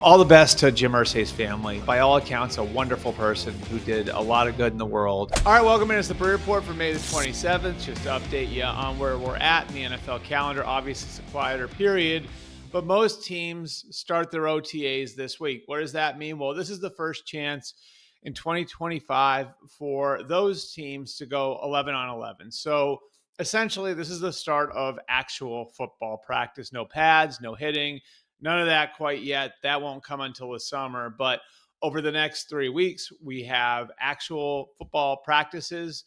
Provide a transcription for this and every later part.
All the best to Jim Irsay's family. By all accounts, a wonderful person who did a lot of good in the world. All right, welcome in. It's the Breer Report for May the 27th. Just to update you on where we're at in the NFL calendar. Obviously, it's a quieter period, but most teams start their OTAs this week. What does that mean? Well, this is the first chance in 2025 for those teams to go 11 on 11. So essentially, this is the start of actual football practice. No pads, no hitting. None of that quite yet. That won't come until the summer. But over the next 3 weeks, we have actual football practices.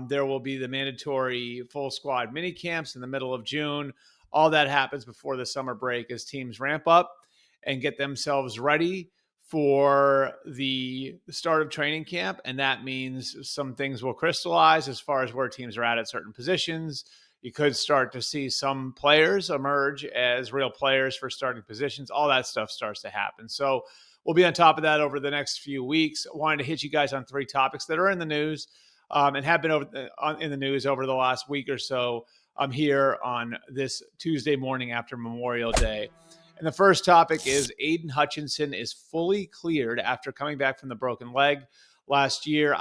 There will be the mandatory full squad mini camps in the middle of June. All that happens before the summer break as teams ramp up and get themselves ready for the start of training camp. And that means some things will crystallize as far as where teams are at certain positions. You could start to see some players emerge as real players for starting positions. All that stuff starts to happen. So we'll be on top of that over the next few weeks. I wanted to hit you guys on 3 topics that are in the news and have been in the news over the last week or so. I'm here on this Tuesday morning after Memorial Day. And the first topic is Aidan Hutchinson is fully cleared after coming back from the broken leg last year.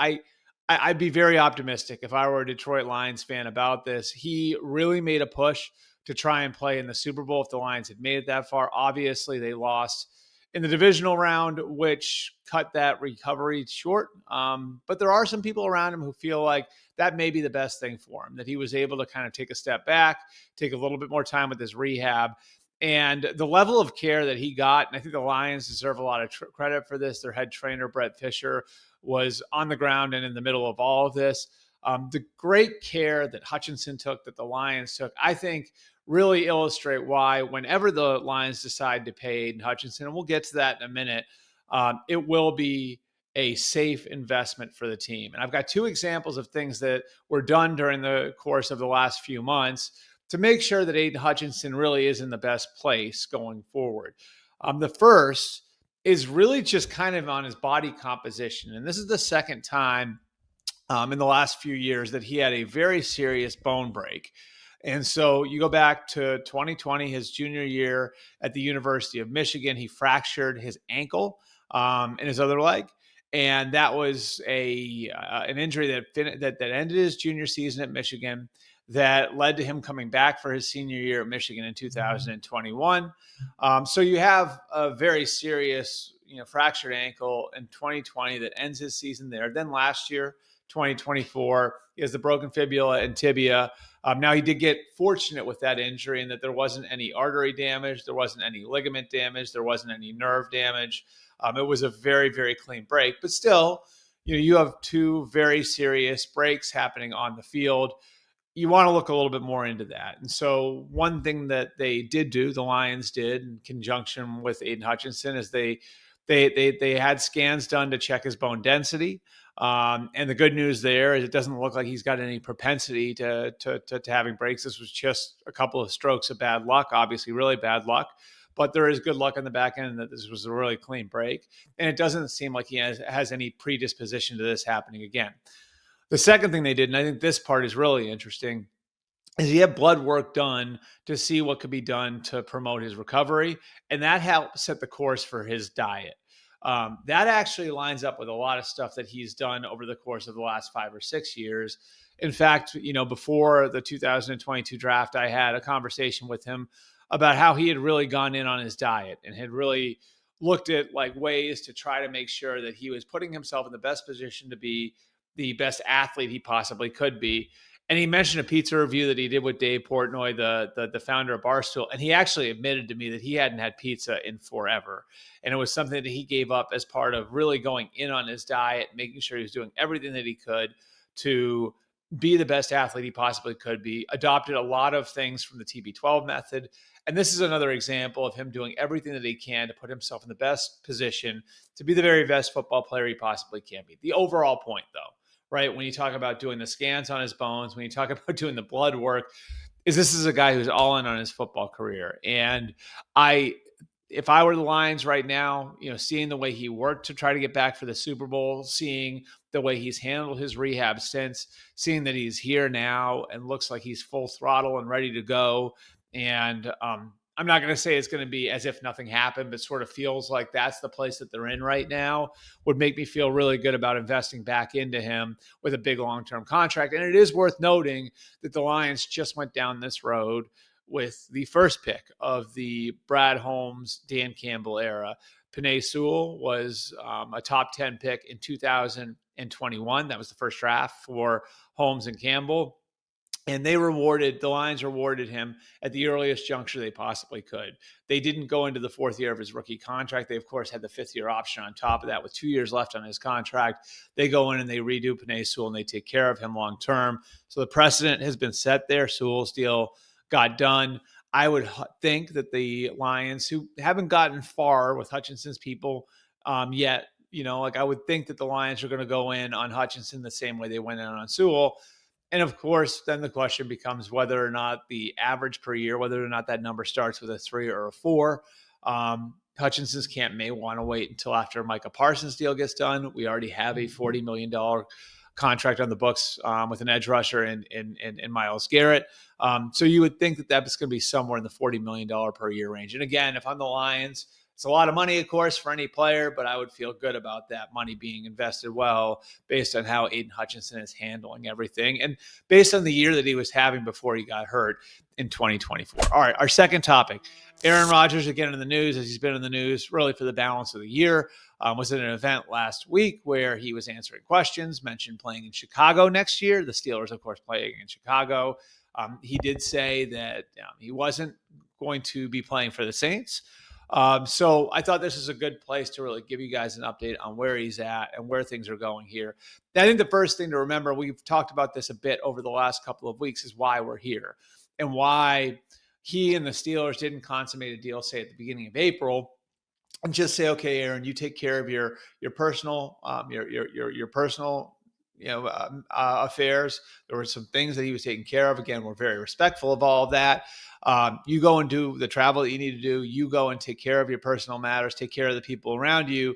I'd be very optimistic if I were a Detroit Lions fan about this. He really made a push to try and play in the Super Bowl if the Lions had made it that far. Obviously, they lost in the divisional round, which cut that recovery short. But there are some people around him who feel like that may be the best thing for him, that he was able to kind of take a step back, take a little bit more time with his rehab. And the level of care that he got, and I think the Lions deserve a lot of credit for this. Their head trainer, Brett Fisher, was on the ground and in the middle of all of this. The great care that Hutchinson took, that the Lions took, I think really illustrate why whenever the Lions decide to pay Aidan Hutchinson, and we'll get to that in a minute, it will be a safe investment for the team. And I've got 2 examples of things that were done during the course of the last few months to make sure that Aidan Hutchinson really is in the best place going forward. The first is really just kind of on his body composition. And this is the second time in the last few years that he had a very serious bone break. And so you go back to 2020, his junior year at the University of Michigan, he fractured his ankle in his other leg. And that was an injury that ended his junior season at Michigan, that led to him coming back for his senior year at Michigan in 2021. So you have a very serious, fractured ankle in 2020 that ends his season there. Then last year, 2024, he has the broken fibula and tibia. Now he did get fortunate with that injury in that there wasn't any artery damage, there wasn't any ligament damage, there wasn't any nerve damage. It was a very, very clean break, but still, you have 2 very serious breaks happening on the field. You want to look a little bit more into that. And so one thing that they did do, the Lions did in conjunction with Aidan Hutchinson, is they had scans done to check his bone density. And the good news there is it doesn't look like he's got any propensity to having breaks. This was just a couple of strokes of bad luck, obviously really bad luck, but there is good luck on the back end that this was a really clean break. And it doesn't seem like he has any predisposition to this happening again. The second thing they did, and I think this part is really interesting, is he had blood work done to see what could be done to promote his recovery. And that helped set the course for his diet. That actually lines up with a lot of stuff that he's done over the course of the last 5 or 6 years. In fact, before the 2022 draft, I had a conversation with him about how he had really gone in on his diet and had really looked at ways to try to make sure that he was putting himself in the best position to be the best athlete he possibly could be. And he mentioned a pizza review that he did with Dave Portnoy, the founder of Barstool. And he actually admitted to me that he hadn't had pizza in forever. And it was something that he gave up as part of really going in on his diet, making sure he was doing everything that he could to be the best athlete he possibly could be. Adopted a lot of things from the TB12 method. And this is another example of him doing everything that he can to put himself in the best position to be the very best football player he possibly can be. The overall point, though, right, when you talk about doing the scans on his bones, when you talk about doing the blood work, is this is a guy who's all in on his football career. And if I were the Lions right now, seeing the way he worked to try to get back for the Super Bowl, seeing the way he's handled his rehab since, seeing that he's here now and looks like he's full throttle and ready to go, and I'm not going to say it's going to be as if nothing happened, but sort of feels like that's the place that they're in right now, would make me feel really good about investing back into him with a big long-term contract. And it is worth noting that the Lions just went down this road with the first pick of the Brad Holmes, Dan Campbell era. Penei Sewell was a top 10 pick in 2021. That was the first draft for Holmes and Campbell. And the Lions rewarded him at the earliest juncture they possibly could. They didn't go into the fourth year of his rookie contract. They, of course, had the fifth-year option on top of that with 2 years left on his contract. They go in and they redo Penei Sewell, and they take care of him long-term. So the precedent has been set there. Sewell's deal got done. I would think that the Lions, who haven't gotten far with Hutchinson's people yet, I would think that the Lions are going to go in on Hutchinson the same way they went in on Sewell. And of course, then the question becomes whether or not the average per year, whether or not that number starts with a 3 or a 4. Hutchinson's camp may want to wait until after Micah Parsons' deal gets done. We already have a $40 million contract on the books with an edge rusher in Myles Garrett. So you would think that that's going to be somewhere in the $40 million per year range. And again, if I'm the Lions, it's a lot of money, of course, for any player, but I would feel good about that money being invested well based on how Aidan Hutchinson is handling everything and based on the year that he was having before he got hurt in 2024. All right, our second topic. Aaron Rodgers, again in the news, as he's been in the news really for the balance of the year, was at an event last week where he was answering questions, mentioned playing in Chicago next year. The Steelers, of course, playing in Chicago. He did say that he wasn't going to be playing for the Saints. So I thought this is a good place to really give you guys an update on where he's at and where things are going here. I think the first thing to remember, we've talked about this a bit over the last couple of weeks, is why we're here and why he and the Steelers didn't consummate a deal, say at the beginning of April, and just say, okay, Aaron, you take care of your personal, your personal, affairs. There were some things that he was taking care of. Again, we're very respectful of all of that. You go and do the travel that you need to do. You go and take care of your personal matters, take care of the people around you,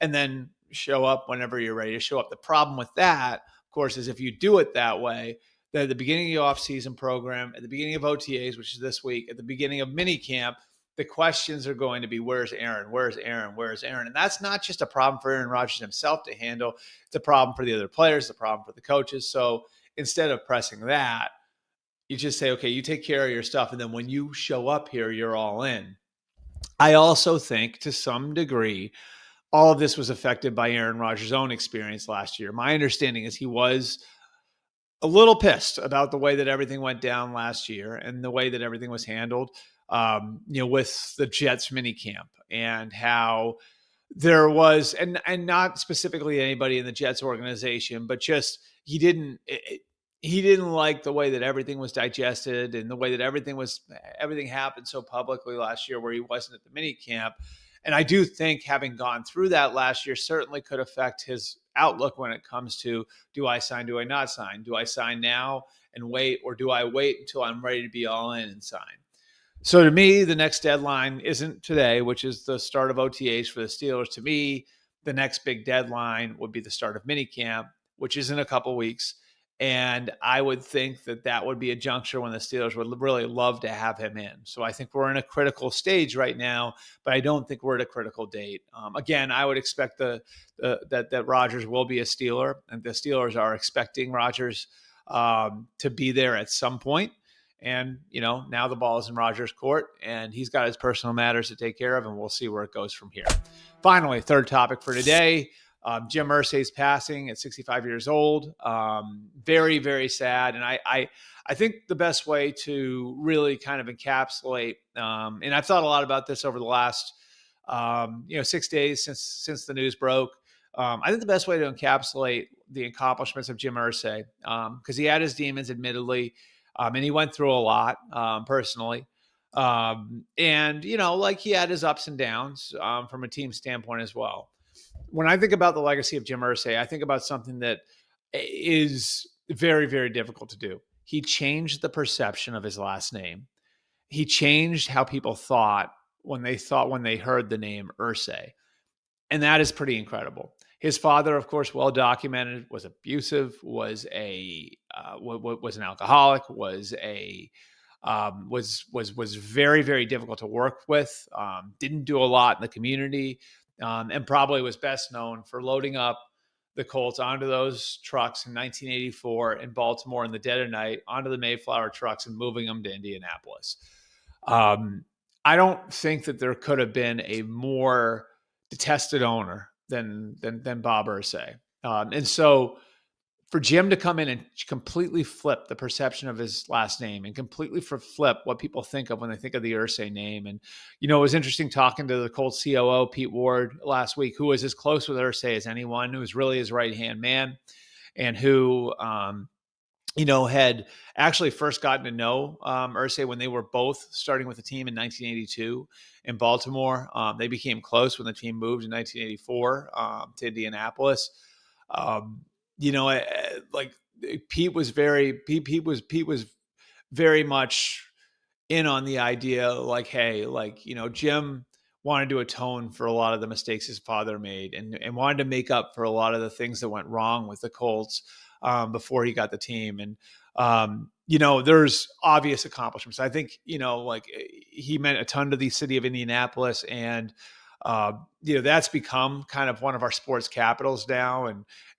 and then show up whenever you're ready to show up. The problem with that, of course, is if you do it that way, then at the beginning of the off-season program, at the beginning of OTAs, which is this week, at the beginning of minicamp, the questions are going to be, where's Aaron? Where's Aaron? Where's Aaron? And that's not just a problem for Aaron Rodgers himself to handle. It's a problem for the other players. It's a problem for the coaches. So instead of pressing that, you just say, okay, you take care of your stuff. And then when you show up here, you're all in. I also think to some degree, all of this was affected by Aaron Rodgers' own experience last year. My understanding is he was a little pissed about the way that everything went down last year and the way that everything was handled, with the Jets minicamp and how there was, and not specifically anybody in the Jets organization, but just he didn't like the way that everything was digested and the way that everything happened so publicly last year where he wasn't at the minicamp. And I do think having gone through that last year certainly could affect his outlook when it comes to, do I sign, do I not sign? Do I sign now and wait, or do I wait until I'm ready to be all in and sign? So to me, the next deadline isn't today, which is the start of OTAs for the Steelers. To me, the next big deadline would be the start of minicamp, which is in a couple weeks. And I would think that that would be a juncture when the Steelers would really love to have him in. So I think we're in a critical stage right now, but I don't think we're at a critical date. Again, I would expect that Rodgers will be a Steeler, and the Steelers are expecting Rodgers to be there at some point. And, now the ball is in Rodgers' court, and he's got his personal matters to take care of, and we'll see where it goes from here. Finally, third topic for today. Jim Irsay's passing at 65 years old. Very, very sad. And I think the best way to really kind of encapsulate, and I've thought a lot about this over the last, 6 days since the news broke. I think the best way to encapsulate the accomplishments of Jim Irsay, because he had his demons, admittedly, and he went through a lot personally. And, he had his ups and downs from a team standpoint as well. When I think about the legacy of Jim Irsay, I think about something that is very, very difficult to do. He changed the perception of his last name. He changed how people thought when they heard the name Irsay. And that is pretty incredible. His father, of course, well documented, was abusive, was an alcoholic, was a was very, very difficult to work with. Didn't do a lot in the community, and probably was best known for loading up the Colts onto those trucks in 1984 in Baltimore in the dead of night, onto the Mayflower trucks, and moving them to Indianapolis. Um, I don't think that there could have been a more detested owner than Bob Irsay. And so for Jim to come in and completely flip the perception of his last name and completely flip what people think of when they think of the Irsay name. And, it was interesting talking to the Colts COO, Pete Ward, last week, who was as close with Irsay as anyone, who was really his right-hand man, and who, had actually first gotten to know Irsay when they were both starting with the team in 1982 in Baltimore. They became close when the team moved in 1984 to Indianapolis. Um, like Pete was very much in on the idea, like, hey, like, Jim wanted to atone for a lot of the mistakes his father made, and wanted to make up for a lot of the things that went wrong with the Colts before he got the team. And there's obvious accomplishments. I think, like, he meant a ton to the city of Indianapolis, and that's become kind of one of our sports capitals now.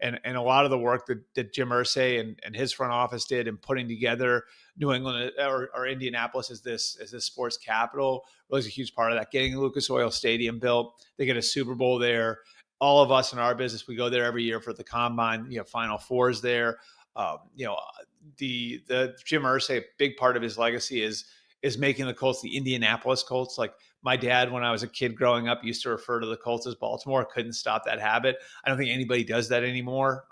And a lot of the work that Jim Irsay and his front office did in putting together New England or Indianapolis as this sports capital was a huge part of that. Getting Lucas Oil Stadium built, they get a Super Bowl there. All of us in our business, we go there every year for the combine. Final Fours there. The Jim Irsay, big part of his legacy is making the Colts the Indianapolis Colts. Like, my dad, when I was a kid growing up, used to refer to the Colts as Baltimore. Couldn't stop that habit. I don't think anybody does that anymore.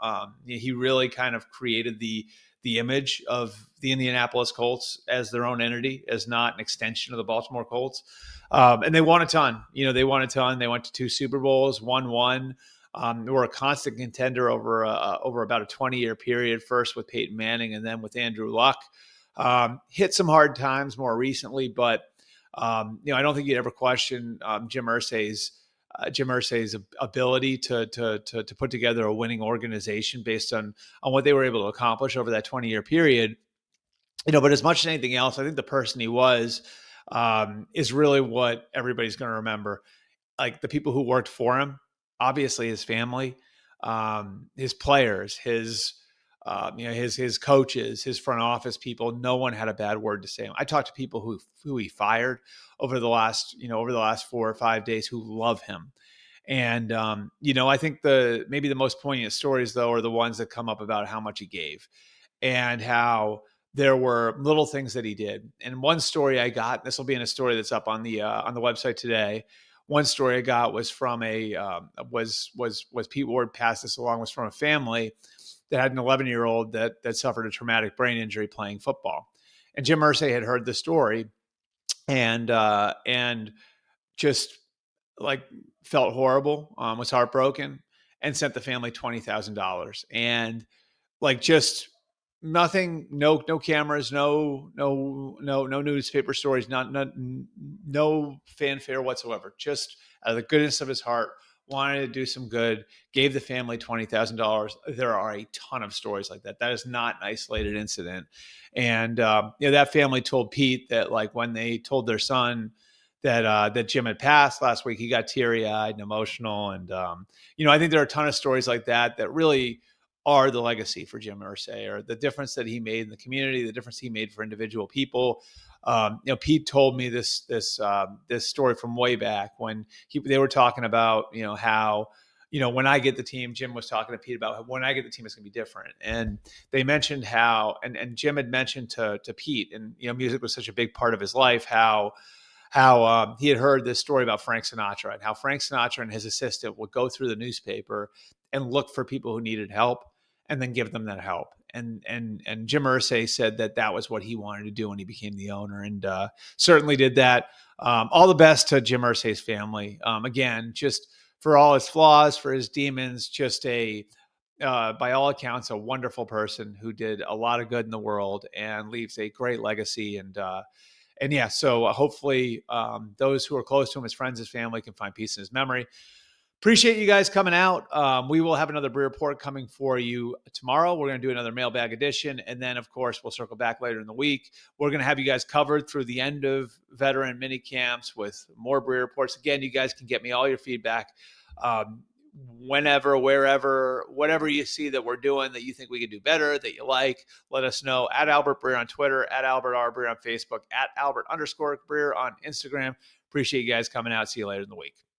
He really kind of created the image of the Indianapolis Colts as their own entity, as not an extension of the Baltimore Colts. And they won a ton. They won a ton. They went to 2 Super Bowls, won one. They were a constant contender over about a 20-year period, first with Peyton Manning and then with Andrew Luck. Hit some hard times more recently, but I don't think you'd ever question Jim Irsay's ability to put together a winning organization based on what they were able to accomplish over that 20-year period. But as much as anything else, I think the person he was is really what everybody's going to remember. Like, the people who worked for him, obviously his family, his players, his coaches, his front office people. No one had a bad word to say. I talked to people who he fired over the last 4 or 5 days who love him. And I think maybe the most poignant stories, though, are the ones that come up about how much he gave and how there were little things that he did. And one story I got, this will be in a story that's up on the website today. One story I got was from was Pete Ward passed this along, was from a family that had an 11-year-old that suffered a traumatic brain injury playing football. And Jim Irsay had heard the story and just, like, felt horrible, was heartbroken, and sent the family $20,000. And, like, just nothing, no cameras, no newspaper stories, no fanfare whatsoever. Just out of the goodness of his heart, wanted to do some good, gave the family $20,000. There are a ton of stories like that. That is not an isolated incident. And that family told Pete that, like, when they told their son that Jim had passed last week, he got teary-eyed and emotional. And I think there are a ton of stories like that really are the legacy for Jim Irsay, or the difference that he made in the community, the difference he made for individual people. Pete told me this story from way back when they were talking about, how, when I get the team, Jim was talking to Pete about when I get the team, it's going to be different. And they mentioned how, and Jim had mentioned to Pete, and, music was such a big part of his life, how he had heard this story about Frank Sinatra, and how Frank Sinatra and his assistant would go through the newspaper and look for people who needed help and then give them that help. And Jim Irsay said that was what he wanted to do when he became the owner, and certainly did that. All the best to Jim Irsay's family. Again, just for all his flaws, for his demons, just by all accounts, a wonderful person who did a lot of good in the world and leaves a great legacy. And yeah, so hopefully those who are close to him, his friends, his family, can find peace in his memory. Appreciate you guys coming out. We will have another Breer Report coming for you tomorrow. We're going to do another mailbag edition. And then, of course, we'll circle back later in the week. We're going to have you guys covered through the end of veteran mini camps with more Breer Reports. Again, you guys can get me all your feedback whenever, wherever, whatever you see that we're doing that you think we can do better, that you like. Let us know at Albert Breer on Twitter, at Albert R. Breer on Facebook, at Albert_Breer on Instagram. Appreciate you guys coming out. See you later in the week.